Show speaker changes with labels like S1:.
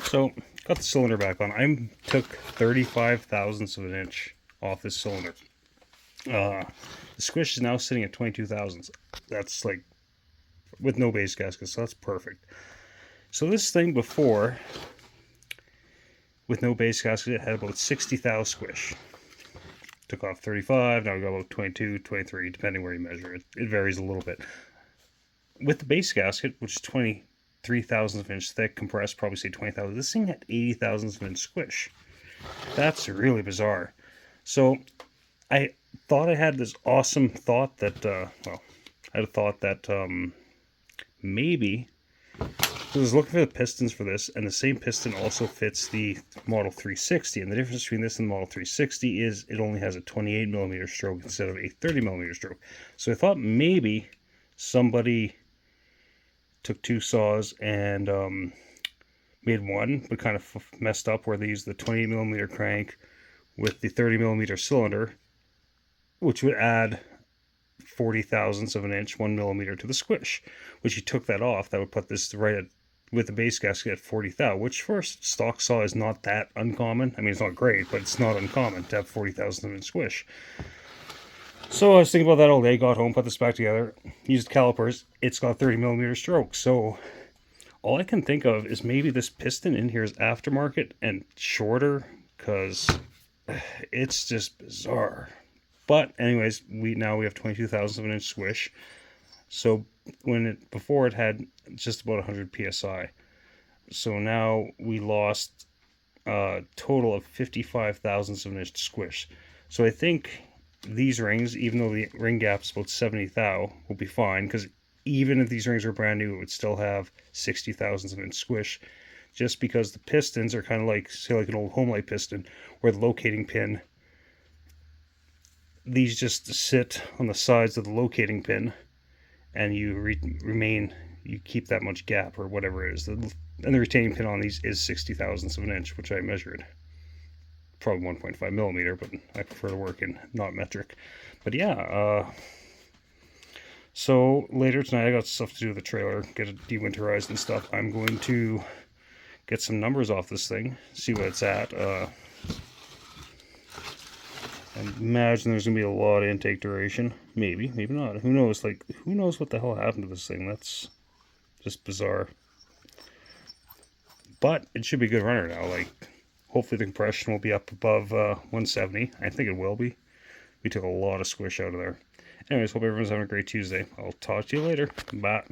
S1: So, got the cylinder back on. I took 35 thousandths of an inch off this cylinder. The squish is now sitting at 22 thousandths. That's like, with no base gasket, so that's perfect. So this thing before, with no base gasket, it had about 60 thou squish. Took off 35, now we got about 22, 23, depending where you measure it. It varies a little bit. With the base gasket, which is 23 thousandths of an inch thick, compressed, probably say 20,000. This thing had 80 thousandths of an inch squish. That's really bizarre. So I thought I had this awesome thought that, I had a thought that maybe, I was looking for the pistons for this, and the same piston also fits the Model 360, and the difference between this and the Model 360 is it only has a 28mm stroke instead of a 30mm stroke. So I thought maybe somebody took two saws and made one, but kind of messed up where they used the 28mm crank with the 30mm cylinder, which would add 40 thousandths of an inch, 1mm to the squish. Which you took that off, that would put this right at, with the base gasket at 40 thou, which for a stock saw is not that uncommon. I mean, it's not great, but it's not uncommon to have 40 thousandths of an inch squish. So I was thinking about that all day, got home, put this back together, used calipers. It's got 30mm stroke. So all I can think of is maybe this piston in here is aftermarket and shorter, because it's just bizarre. But anyways, we have 22 thousandths of an inch swish. So before it had just about 100 psi. So now we lost a total of 55 thousandths of an inch squish. So I think these rings, even though the ring gap is about 70 thou, will be fine, because even if these rings were brand new, it would still have 60 thousandths of an inch squish, just because the pistons are kind of like, say, like an old Homelite piston, where the locating pin, these just sit on the sides of the locating pin, and you you keep that much gap, or whatever it is. And the retaining pin on these is 60 thousandths of an inch, which I measured. Probably 1.5mm, but I prefer to work in not metric. But yeah, so later tonight I got stuff to do with the trailer, get it dewinterized and stuff. I'm going to get some numbers off this thing, see what it's at. I imagine there's going to be a lot of intake duration. Maybe, maybe not. Who knows? Like, who knows what the hell happened to this thing? That's just bizarre. But it should be a good runner now. Like, hopefully the compression will be up above 170. I think it will be. We took a lot of squish out of there. Anyways, hope everyone's having a great Tuesday. I'll talk to you later. Bye.